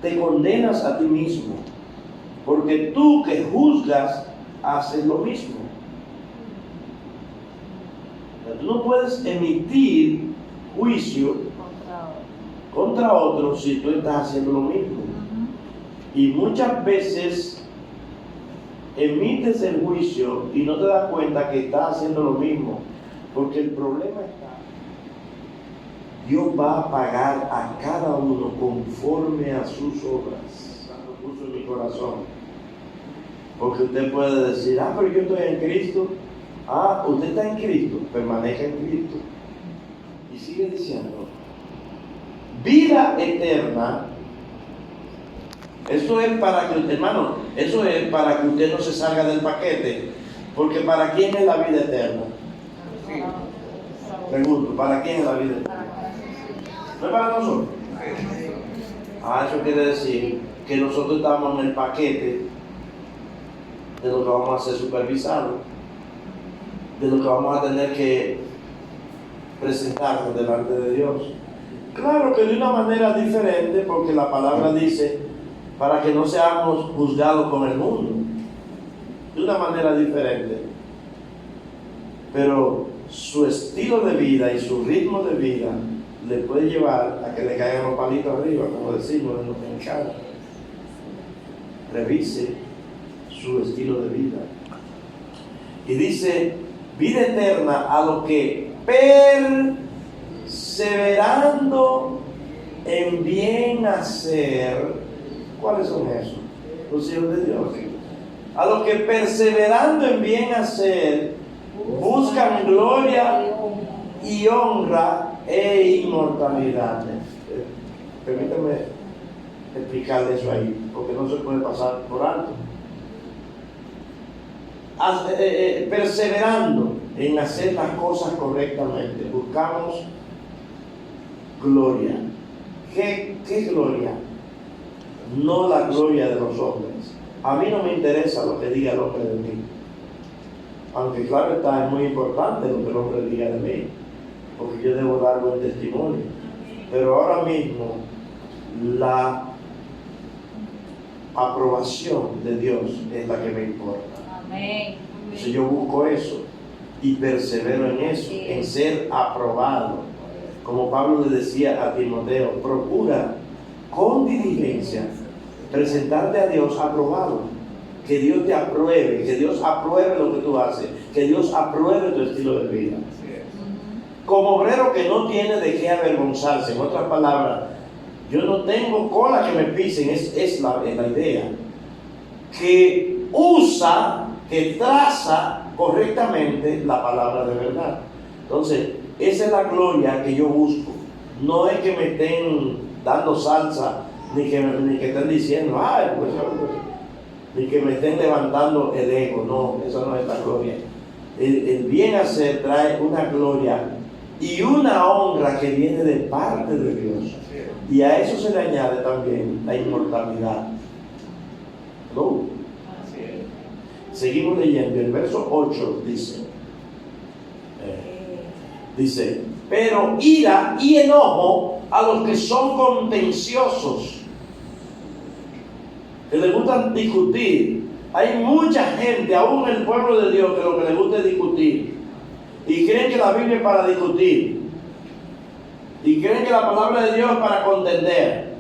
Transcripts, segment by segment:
te condenas a ti mismo, porque tú que juzgas haces lo mismo. Tú no puedes emitir juicio contra otros si tú estás haciendo lo mismo. Y muchas veces emites el juicio y no te das cuenta que estás haciendo lo mismo, porque el problema está, Dios va a pagar a cada uno conforme a sus obras. Lo puso en mi corazón, porque usted puede decir, pero yo estoy en Cristo. Usted está en Cristo, permanezca en Cristo. Y sigue diciendo, vida eterna. Eso es para que, hermano, eso es para que usted no se salga del paquete. Porque ¿para quién es la vida eterna? Pregunto, ¿para quién es la vida eterna? ¿No es para nosotros? Eso quiere decir que nosotros estamos en el paquete de lo que vamos a ser supervisados, de lo que vamos a tener que presentarnos delante de Dios. Claro que de una manera diferente, porque la palabra dice, para que no seamos juzgados con el mundo, de una manera diferente. Pero su estilo de vida y su ritmo de vida le puede llevar a que le caigan los palitos arriba, como decimos en los mexicanos. Revise su estilo de vida. Y dice, vida eterna a los que perseverando en bien hacer. ¿Cuáles son esos? Los hijos de Dios. A los que perseverando en bien hacer buscan gloria y honra e inmortalidad. Permítame explicarle eso ahí, porque no se puede pasar por alto. Perseverando en hacer las cosas correctamente, buscamos gloria. ¿Qué gloria? No la gloria de los hombres. A mí no me interesa lo que diga el hombre de mí, aunque claro está, es muy importante lo que el hombre diga de mí, porque yo debo dar buen testimonio. Pero ahora mismo la aprobación de Dios es la que me importa. Amén. Entonces yo busco eso y persevero en eso, en ser aprobado. Como Pablo le decía a Timoteo, procura con diligencia presentarte a Dios aprobado, que Dios te apruebe, que Dios apruebe lo que tú haces, que Dios apruebe tu estilo de vida. Como obrero que no tiene de qué avergonzarse. En otras palabras, yo no tengo cola que me pisen, es la idea, que usa, que traza correctamente la palabra de verdad. Entonces, esa es la gloria que yo busco. No es que me estén dando salsa, ni que estén diciendo, ni que me estén levantando el ego. No, eso no es la gloria. El bien hacer trae una gloria y una honra que viene de parte de Dios. Y a eso se le añade también la inmortalidad. ¿No? Seguimos leyendo. El verso 8 dice, pero ira y enojo a los que son contenciosos, que les gusta discutir. Hay mucha gente, aún en el pueblo de Dios, que lo que les gusta es discutir. Y creen que la Biblia es para discutir. Y creen que la palabra de Dios es para contender.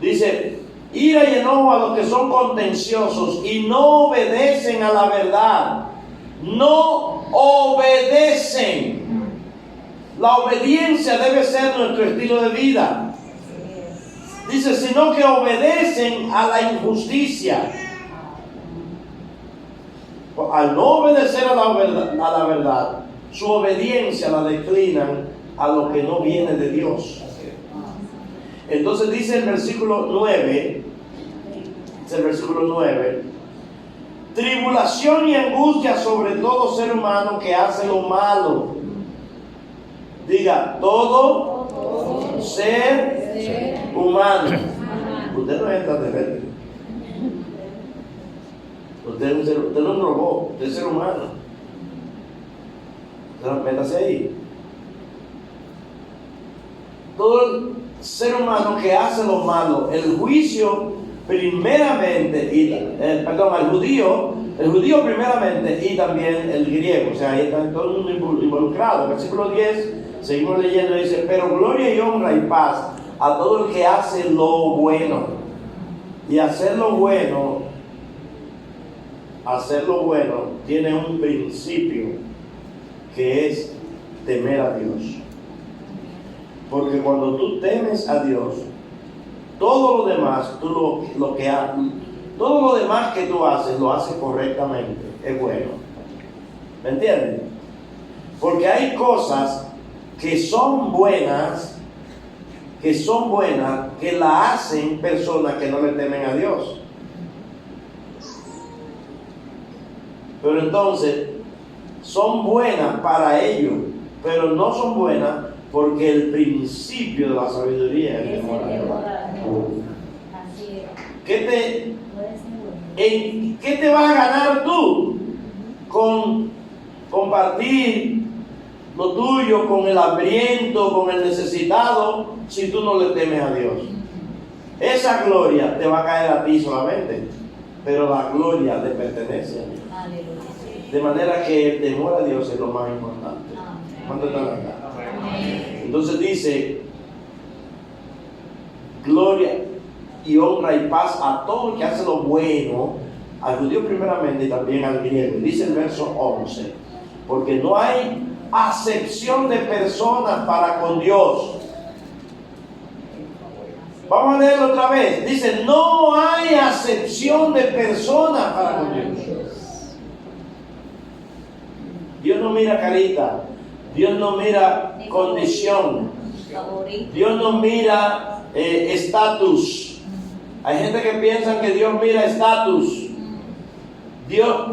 Dice, ira y enojo a los que son contenciosos y no obedecen a la verdad. No obedecen. La obediencia debe ser nuestro estilo de vida. Dice, sino que obedecen a la injusticia. Al no obedecer a la verdad, su obediencia la declinan a lo que no viene de Dios. Entonces dice el versículo 9, tribulación y angustia sobre todo ser humano que hace lo malo. Diga, todo ser humano. Usted no es extraterrestre. Usted no es un robot, usted es ser humano. Métase ahí. ser humano que hace lo malo, el juicio primeramente, el judío primeramente y también el griego, o sea, ahí está todo el mundo involucrado. Versículo 10, seguimos leyendo, dice, pero gloria y honra y paz a todo el que hace lo bueno. Y hacer lo bueno tiene un principio que es temer a Dios. Porque cuando tú temes a Dios, todo lo demás, todo lo demás que tú haces, lo haces correctamente, es bueno. ¿Me entiendes? Porque hay cosas que son buenas, que la hacen personas que no le temen a Dios. Pero entonces, son buenas para ellos, pero no son buenas porque el principio de la sabiduría es el temor a Dios. ¿Qué te vas a ganar tú con compartir lo tuyo con el hambriento, con el necesitado, si tú no le temes a Dios? Esa gloria te va a caer a ti solamente, pero la gloria te pertenece a Dios. De manera que el temor a Dios es lo más importante. ¿Cuánto están acá? Entonces dice, gloria y honra y paz a todo el que hace lo bueno, al judío primeramente y también al griego. Dice el verso 11, porque no hay acepción de personas para con Dios. Vamos a leerlo otra vez. Dice, no hay acepción de personas para con Dios. Dios no mira carita, Dios no mira condición, Dios no mira estatus. Hay gente que piensa que Dios mira estatus.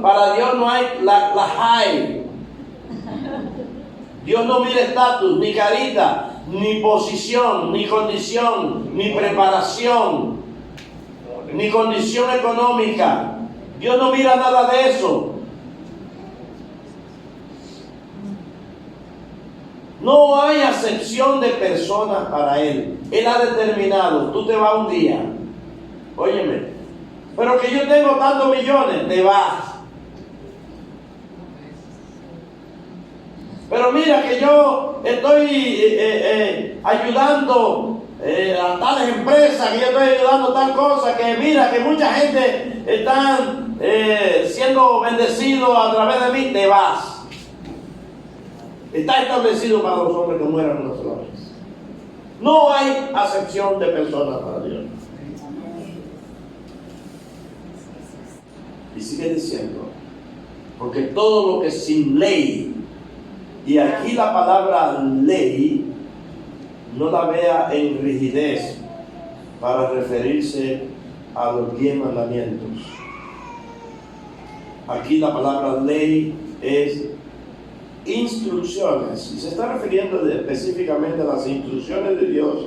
Para Dios no hay la high. Dios no mira estatus, ni carita, ni posición, ni condición, ni preparación, ni condición económica. Dios no mira nada de eso. No hay acepción de personas para Él. Él ha determinado, tú te vas un día, óyeme, pero que yo tengo tantos millones, te vas. Pero mira que yo estoy ayudando a tales empresas, que yo estoy ayudando a tal cosa, que mira que mucha gente está siendo bendecido a través de mí, te vas. Está establecido para los hombres que mueran una sola vez. No hay acepción de personas para Dios. Y sigue diciendo, porque todo lo que sin ley, y aquí la palabra ley no la vea en rigidez para referirse a los 10 mandamientos. Aquí la palabra ley es instrucciones, y se está refiriendo específicamente a las instrucciones de Dios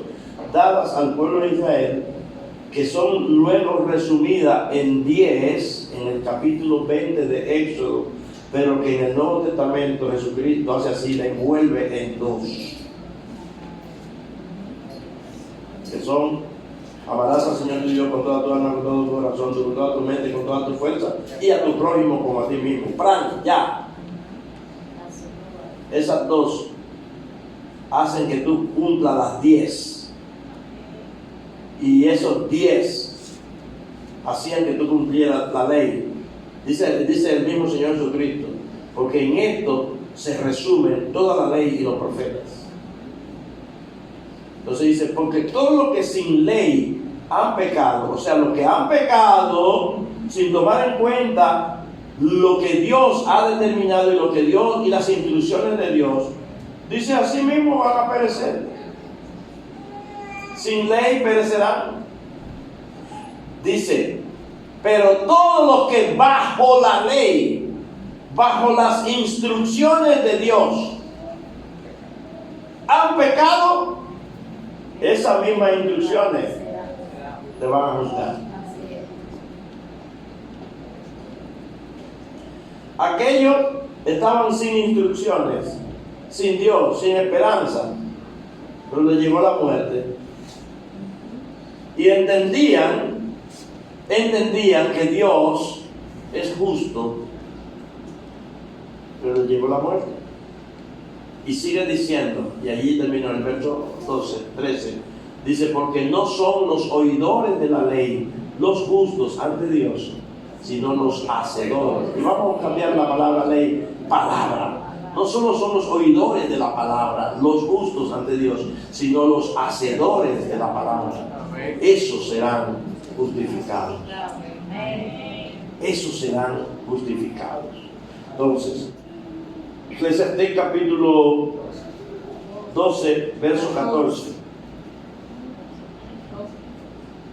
dadas al pueblo de Israel, que son luego resumidas en 10 en el capítulo 20 de Éxodo, pero que en el Nuevo Testamento Jesucristo hace así, la envuelve en 2, que son: amarás al Señor tu Dios con toda tu alma, con todo tu corazón, con toda tu mente, con toda tu fuerza, y a tu prójimo como a ti mismo. ¡Pran! Ya. Esas 2 hacen que tú cumplas las 10. Y esos 10 hacían que tú cumplieras la ley. Dice el mismo Señor Jesucristo, porque en esto se resume toda la ley y los profetas. Entonces dice, porque todos los que sin ley han pecado, o sea, los que han pecado sin tomar en cuenta lo que Dios ha determinado y lo que Dios y las instrucciones de Dios, dice, así mismo van a perecer. Sin ley perecerán. Dice, pero todos los que bajo la ley, bajo las instrucciones de Dios, han pecado, esas mismas instrucciones te van a juzgar. Aquellos estaban sin instrucciones, sin Dios, sin esperanza, pero les llegó la muerte. Y entendían que Dios es justo, pero le llegó la muerte. Y sigue diciendo, y allí termina el verso 13, dice, porque no son los oidores de la ley los justos ante Dios, sino los hacedores. Y vamos a cambiar la palabra ley, palabra. No solo son los oidores de la palabra los justos ante Dios, sino los hacedores de la palabra. Esos serán justificados. Esos serán justificados. Entonces, Eclesiastés capítulo 12, verso 14.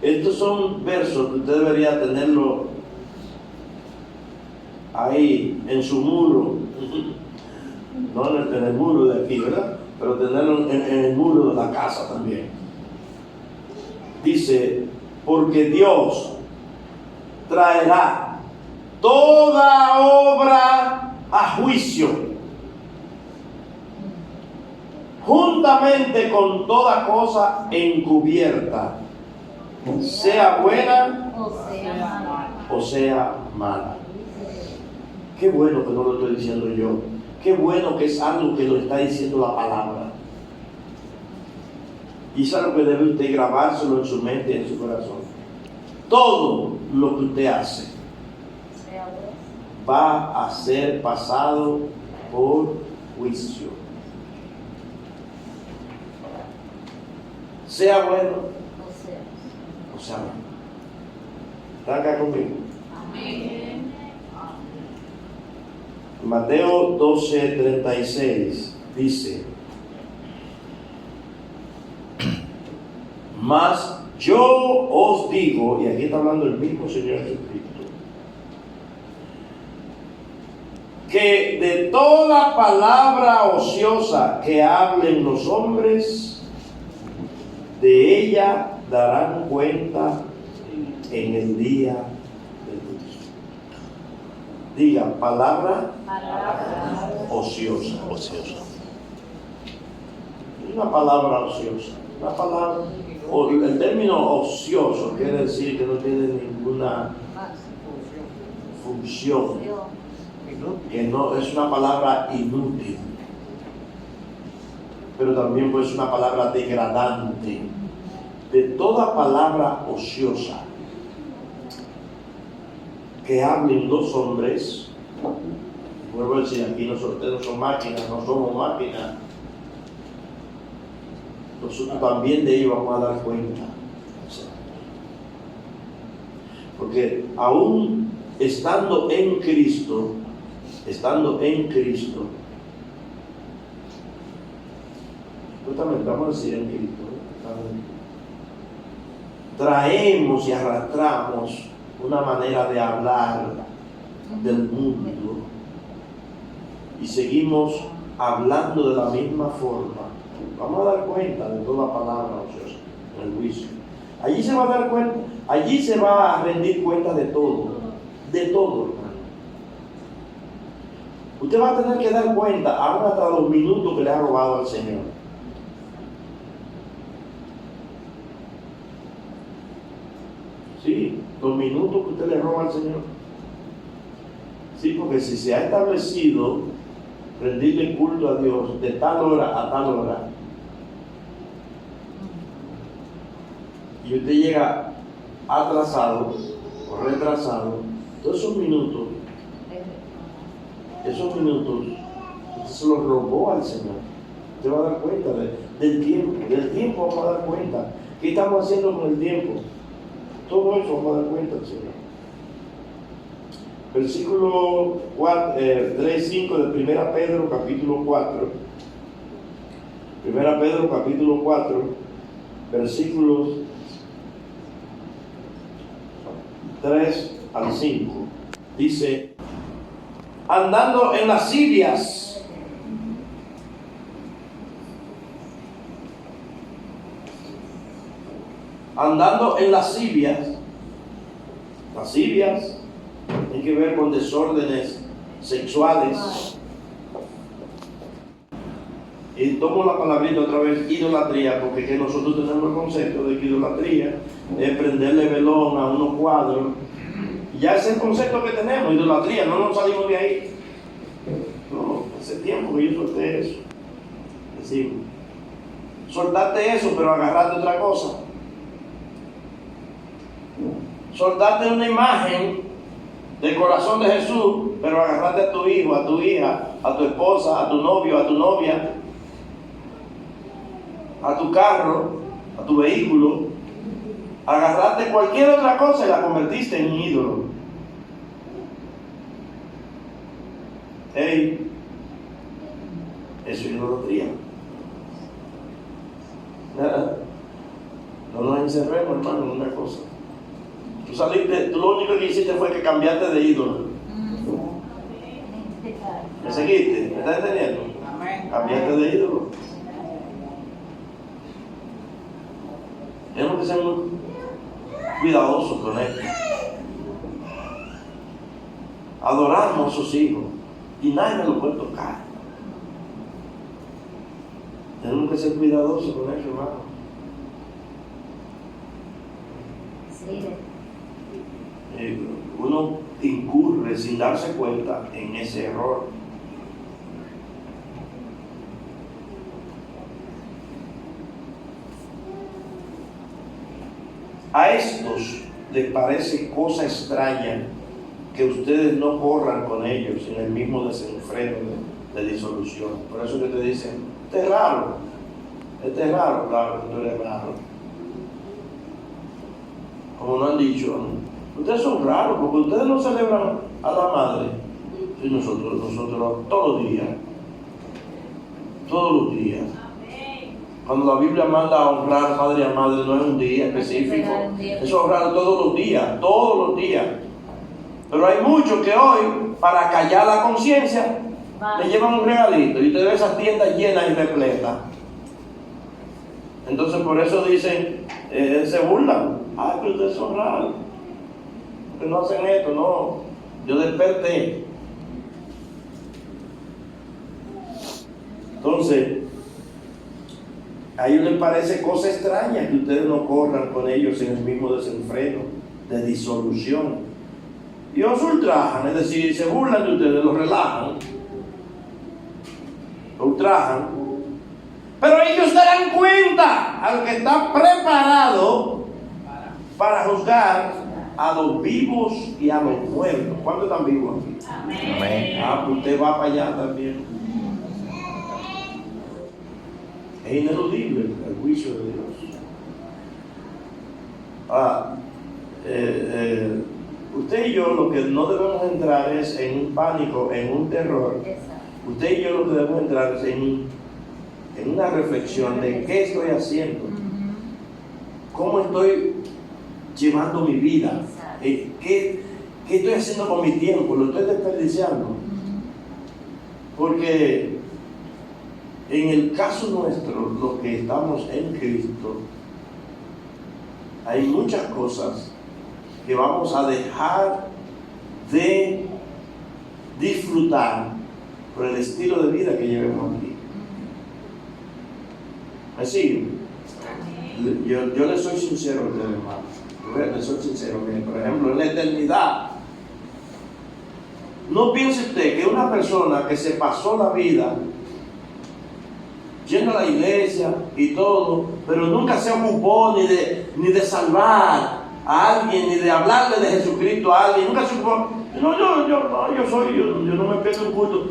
Estos son versos que usted debería tenerlo ahí en su muro, no en el muro de aquí, ¿verdad? Pero tenerlo en el muro de la casa también. Dice, porque Dios traerá toda obra a juicio, juntamente con toda cosa encubierta, sea buena o sea mala. Qué bueno que no lo estoy diciendo yo. Qué bueno que es algo que lo está diciendo la palabra. Y es algo que debe usted grabárselo en su mente y en su corazón. Todo lo que usted hace va a ser pasado por juicio. Sea bueno o sea malo. ¿Está acá conmigo? Amén. Mateo 12:36 dice, mas yo os digo, y aquí está hablando el mismo Señor Jesucristo, que de toda palabra ociosa que hablen los hombres, de ella darán cuenta en el día del juicio. Diga, palabra ociosa. Una palabra ociosa. Una palabra, el término ocioso quiere decir que no tiene ninguna función, que no es una palabra inútil, pero también puede ser una palabra degradante. De toda palabra ociosa que hablen los hombres, vuelvo a decir, aquí nosotros no somos máquinas, no somos máquinas, nosotros también de ello vamos a dar cuenta. Porque aún estando en Cristo, justamente vamos a decir en Cristo, traemos y arrastramos una manera de hablar del mundo y seguimos hablando de la misma forma. Vamos a dar cuenta de toda palabra ociosa en el juicio. Allí se va a dar cuenta, allí se va a rendir cuenta de todo, hermano. Usted va a tener que dar cuenta aún hasta los minutos que le ha robado al Señor. Sí, los minutos que usted le roba al Señor. Sí, porque si se ha establecido rendirle culto a Dios de tal hora a tal hora, y usted llega atrasado o retrasado, todos esos minutos, usted se los robó al Señor. Usted va a dar cuenta del tiempo vamos a dar cuenta. ¿Qué estamos haciendo con el tiempo? Todo eso vamos a dar cuenta al Señor. Versículo 3:5 de 1 Pedro capítulo 4. 1 Pedro capítulo 4, versículos 3 al 5. Dice, andando en lascivias, lascivias tiene que ver con desórdenes sexuales, y tomo la palabrita otra vez, idolatría, porque que nosotros tenemos el concepto de que idolatría es prenderle velón a unos cuadros. Ya es el concepto que tenemos, idolatría, no nos salimos de ahí. No, hace tiempo que yo solté eso. Decimos, soltaste eso, pero agarraste otra cosa. Soltaste una imagen del corazón de Jesús, pero agarraste a tu hijo, a tu hija, a tu esposa, a tu novio, a tu novia, a tu carro, a tu vehículo. Agarraste cualquier otra cosa y la convertiste en un ídolo. Hey, eso es idolatría. No nos encerremos, hermano, en una cosa. Tú saliste, tú lo único que hiciste fue que cambiaste de ídolo. ¿Me seguiste? ¿Me estás entendiendo? Cambiaste de ídolo. Tenemos que ser muy cuidadosos con esto. Adoramos a sus hijos y nadie me lo puede tocar. Tenemos que ser cuidadosos con eso, hermano. Sí. Uno incurre sin darse cuenta en ese error. A estos les parece cosa extraña que ustedes no corran con ellos en el mismo desenfreno de disolución. Por eso que te dicen, este es raro, claro que tú eres raro. Como nos han dicho, ustedes son raros porque ustedes no celebran a la madre. Y nosotros todos los días. Cuando la Biblia manda a honrar padre a madre, no es un día específico. Eso es honrar todos los días. Pero hay muchos que hoy, para callar la conciencia, le llevan un regalito y usted ve esas tiendas llenas y repletas. Entonces por eso dicen, se burlan. Ay, pero ustedes son raros. Que no hacen esto, no. Yo desperté. Entonces, a ellos les parece cosa extraña que ustedes no corran con ellos en el mismo desenfreno de disolución. Y os ultrajan, es decir, se burlan de ustedes, los relajan, los ultrajan. Pero ellos darán cuenta al que está preparado para juzgar a los vivos y a los muertos. ¿Cuántos están vivos aquí? Amén. Pues usted va para allá también. Es ineludible el juicio de Dios. Usted y yo lo que no debemos entrar es en un pánico, en un terror. Usted y yo lo que debemos entrar es en una reflexión de qué estoy haciendo, cómo estoy llevando mi vida, qué estoy haciendo con mi tiempo, lo estoy desperdiciando. Porque en el caso nuestro, los que estamos en Cristo, hay muchas cosas que vamos a dejar de disfrutar por el estilo de vida que llevemos aquí. ¿Me siguen? Yo les soy sincero a ustedes, hermano. Les soy sincero. Miren, por ejemplo, en la eternidad, no piense usted que una persona que se pasó la vida yendo a la iglesia y todo, pero nunca se ocupó ni de salvar a alguien, ni de hablarle de Jesucristo a alguien, nunca se ocupó. Yo no me pierdo un culto.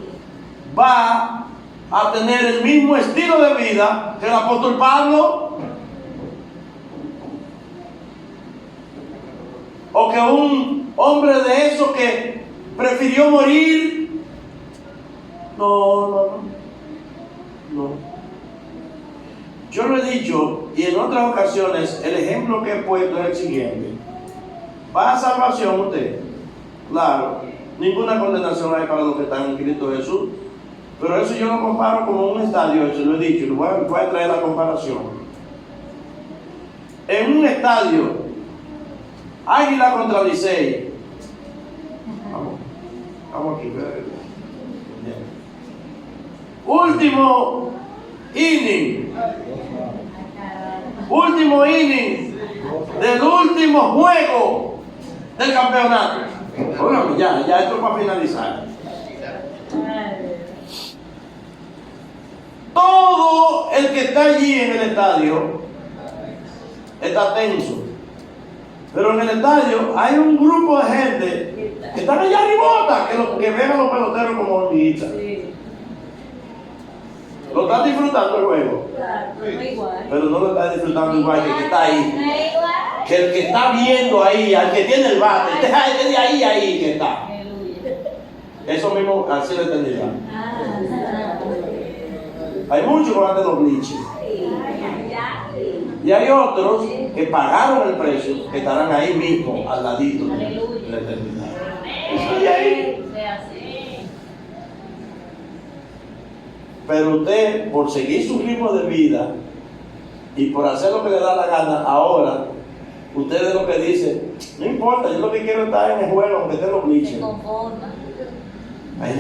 Va a tener el mismo estilo de vida que el apóstol Pablo, o que un hombre de esos que prefirió morir. No. Yo lo he dicho, y en otras ocasiones el ejemplo que he puesto es el siguiente. ¿Va a salvación usted? Claro, ninguna condenación hay para los que están en Cristo Jesús. Pero eso yo lo comparo como un estadio, eso lo he dicho, voy a traer la comparación. En un estadio, Águila contra Licey. Vamos aquí. Último inning. Último inning del último juego del campeonato. Bueno, ya esto es para finalizar. Todo el que está allí en el estadio está tenso. Pero en el estadio hay un grupo de gente que están allá arriba, que ven a los peloteros como hormiguitas. Lo están disfrutando el juego. Pero no lo están disfrutando igual que el que está ahí. Que el que está viendo ahí, al que tiene el bate, desde ahí que está. Eso mismo, así lo entendí. Hay muchos que van de los bleachers. Y hay otros que pagaron el precio, que estarán ahí mismo, al ladito de la eternidad. Eso de ahí. Pero usted, por seguir su ritmo de vida y por hacer lo que le da la gana, ahora, usted es lo que dice, no importa, yo lo que quiero es estar en el juego, aunque esté en los bleachers.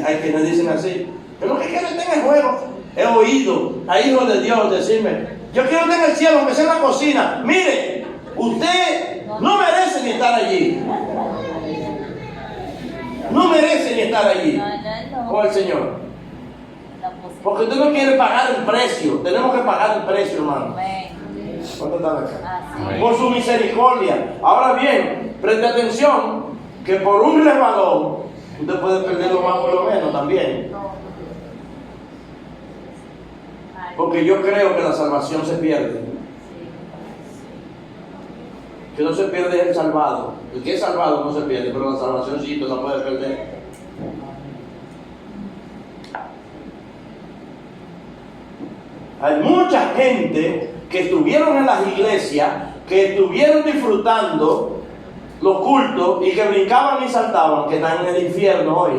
Hay quienes dicen así, yo lo que quiero es estar en el juego. He oído a hijos de Dios decirme, yo quiero estar en el cielo, aunque sea en la cocina. Mire, usted no merece ni estar allí. No merece ni estar allí con el Señor. Porque usted no quiere pagar el precio. Tenemos que pagar el precio, hermano. ¿Cuánto están acá? Por su misericordia. Ahora bien, preste atención, que por un resbalón, usted puede perderlo más por lo menos también. Porque yo creo que la salvación se pierde. Que no se pierde es el salvado. El que es salvado no se pierde, pero la salvación sí, tú no puedes perder. Hay mucha gente que estuvieron en las iglesias, que estuvieron disfrutando los cultos y que brincaban y saltaban, que están en el infierno hoy.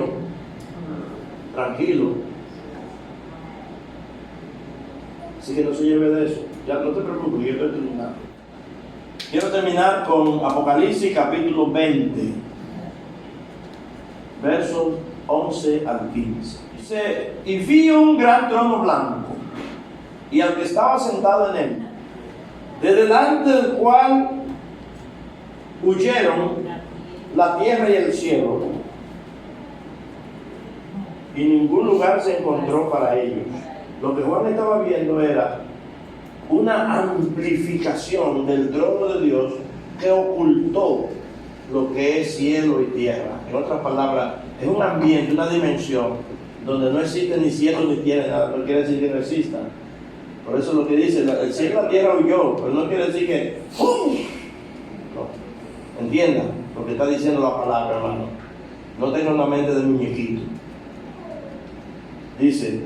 Tranquilo. Así que no se lleve de eso. Ya no te preocupes, yo estoy terminando. Quiero terminar con Apocalipsis capítulo 20, versos 11 al 15. Dice, y vi un gran trono blanco, y al que estaba sentado en él, de delante del cual huyeron la tierra y el cielo, y ningún lugar se encontró para ellos. Lo que Juan estaba viendo era una amplificación del trono de Dios que ocultó lo que es cielo y tierra. En otras palabras, es un ambiente, una dimensión donde no existe ni cielo ni tierra, nada, no quiere decir que no exista. Por eso lo que dice, el cielo y la tierra huyó, pero no quiere decir que ¡pum! No. Entienda lo que está diciendo la palabra, hermano. No tenga una mente de muñequito. Dice,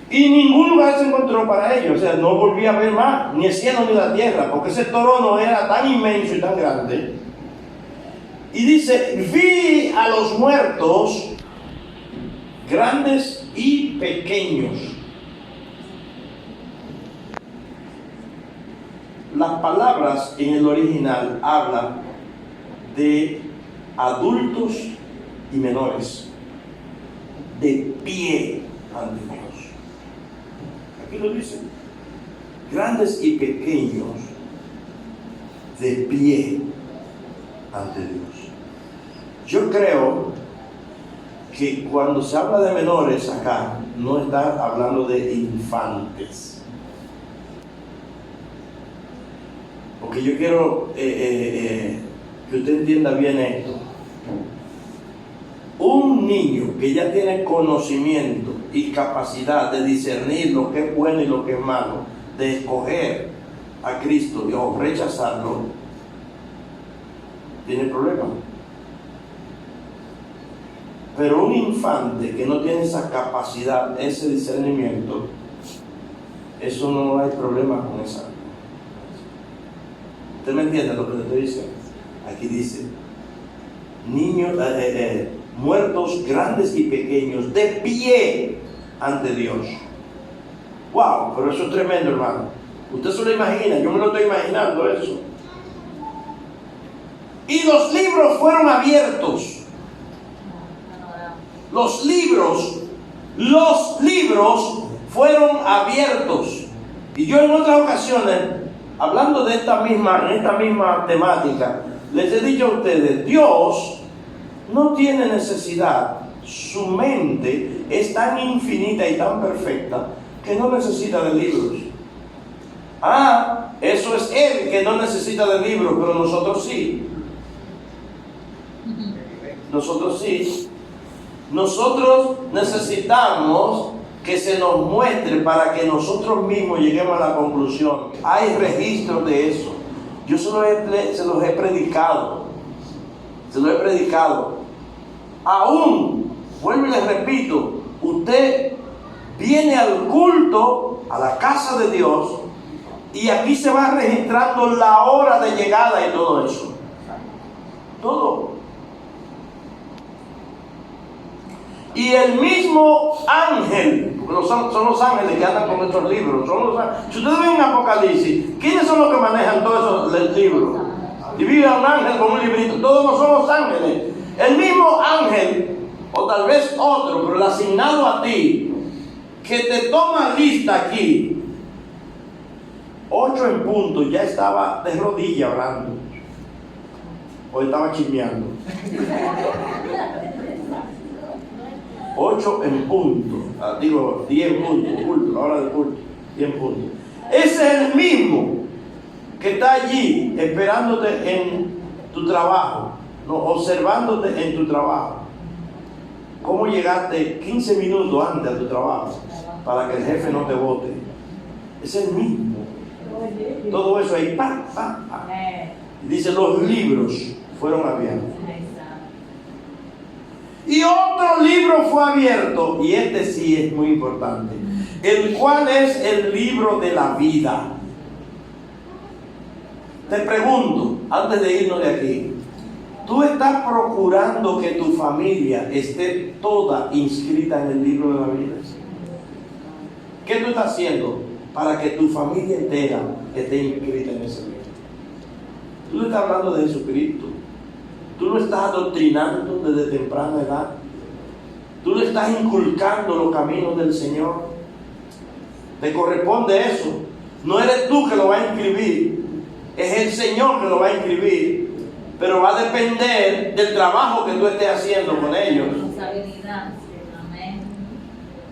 y ningún lugar se encontró para ellos, o sea, no volví a ver más, ni el cielo ni la tierra, porque ese trono era tan inmenso y tan grande. Y dice, vi a los muertos, grandes y pequeños. Las palabras en el original hablan de adultos y menores, de pie ante Dios. Aquí lo dice, grandes y pequeños, de pie ante Dios. Yo creo que cuando se habla de menores acá, no está hablando de infantes. Porque yo quiero que usted entienda bien esto. Un niño que ya tiene conocimiento y capacidad de discernir lo que es bueno y lo que es malo, de escoger a Cristo o rechazarlo, tiene problemas. Pero un infante que no tiene esa capacidad, ese discernimiento, eso no hay problema con esa. ¿Usted me entiende lo que le estoy diciendo? Aquí dice, niños, muertos grandes y pequeños, de pie ante Dios. Wow, pero eso es tremendo, hermano. Usted se lo imagina, yo me lo estoy imaginando eso. Y los libros fueron abiertos. Los libros fueron abiertos. Y yo en otras ocasiones, hablando de esta misma temática, les he dicho a ustedes, Dios no tiene necesidad, su mente es tan infinita y tan perfecta que no necesita de libros. Eso es Él que no necesita de libros, pero nosotros sí. Nosotros sí. Nosotros necesitamos que se nos muestre para que nosotros mismos lleguemos a la conclusión. Hay registros de eso. Yo se los he predicado. Se los he predicado. Aún, vuelvo y les repito, usted viene al culto, a la casa de Dios, y aquí se va registrando la hora de llegada y todo eso. Todo. Y el mismo ángel, son los ángeles que andan con estos libros. Si ustedes ven en Apocalipsis, ¿quiénes son los que manejan todos esos libros? Y vive un ángel con un librito. Todos no son los ángeles. El mismo ángel, o tal vez otro, pero el asignado a ti, que te toma lista aquí, 8 en punto, ya estaba de rodillas orando. O estaba chismeando. 8 en punto, 10 en punto, la hora del culto, 10 en punto. Ese es el mismo que está allí esperándote en tu trabajo, observándote en tu trabajo. ¿Cómo llegaste 15 minutos antes a tu trabajo para que el jefe no te vote? Es el mismo. Todo eso ahí, Dice, los libros fueron abiertos. Y otro libro fue abierto, y este sí es muy importante, el cual es el libro de la vida. Te pregunto, antes de irnos de aquí, ¿tú estás procurando que tu familia esté toda inscrita en el libro de la vida? ¿Qué tú estás haciendo para que tu familia entera esté inscrita en ese libro? Tú le estás hablando de Jesucristo. Tú lo estás adoctrinando desde temprana edad. Tú le estás inculcando los caminos del Señor. Te corresponde eso. No eres tú que lo va a inscribir. Es el Señor que lo va a inscribir. Pero va a depender del trabajo que tú estés haciendo con ellos.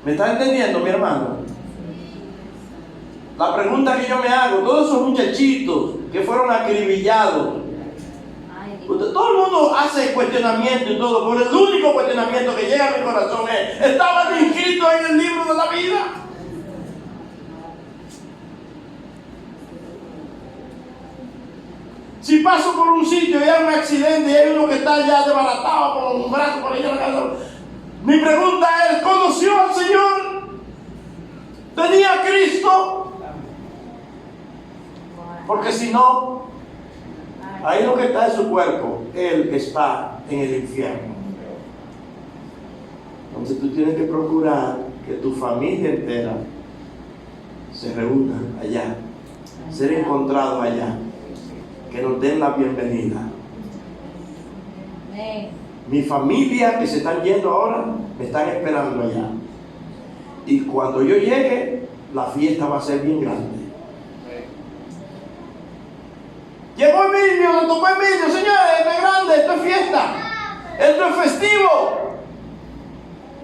¿Me estás entendiendo, mi hermano? La pregunta que yo me hago, todos esos muchachitos que fueron acribillados, todo el mundo hace cuestionamiento y todo, pero el único cuestionamiento que llega a mi corazón es: ¿estaban inscritos en el libro de la vida? Si paso por un sitio y hay un accidente y hay uno que está ya desbaratado con un brazo por allá, mi pregunta es: ¿conoció al Señor? ¿Tenía a Cristo? Porque si no, ahí lo que está en su cuerpo, Él está en el infierno. Entonces tú tienes que procurar que tu familia entera se reúna allá, ser encontrado allá, que nos den la bienvenida. Mi familia que se están yendo ahora, me están esperando allá. Y cuando yo llegue, la fiesta va a ser bien grande. Llegó Emilio, le tocó Emilio, señores, esto es grande, esto es fiesta, esto es festivo.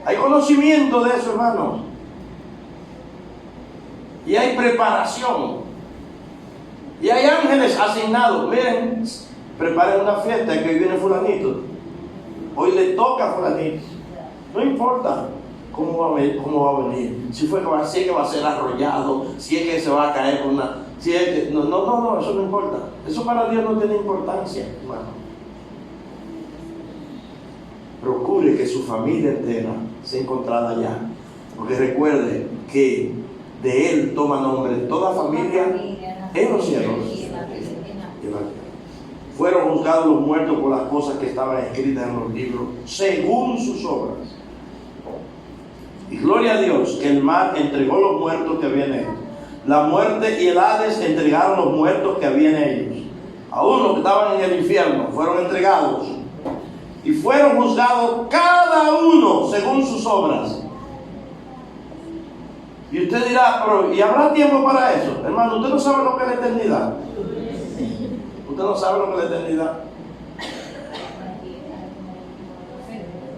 Hay conocimiento de eso, hermanos. Y hay preparación. Y hay ángeles asignados. Miren, preparen una fiesta que hoy viene fulanito. Hoy le toca a fulanito. No importa cómo va a venir. Si es que va a ser arrollado, si es que se va a caer con una... Si es que, no, eso no importa. Eso para Dios no tiene importancia, hermano. Procure que su familia entera sea encontrada allá. Porque recuerde que de Él toma nombre toda familia en los cielos. Fueron juzgados los muertos por las cosas que estaban escritas en los libros, según sus obras. Y gloria a Dios que el mar entregó los muertos que había en él. La muerte y el Hades entregaron los muertos que había en ellos. Aún los que estaban en el infierno fueron entregados. Y fueron juzgados cada uno según sus obras. Y usted dirá, pero ¿y habrá tiempo para eso? Hermano, usted no sabe lo que es la eternidad. Usted no sabe lo que es la eternidad.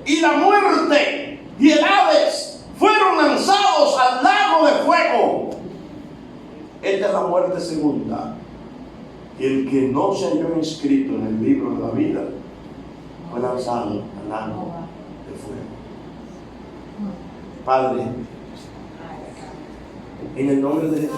Y la muerte y el Hades fueron lanzados al lago de fuego. Esta es la muerte segunda. Y el que no se halló inscrito en el libro de la vida fue lanzado al lago de fuego. Padre, en el nombre de Jesús.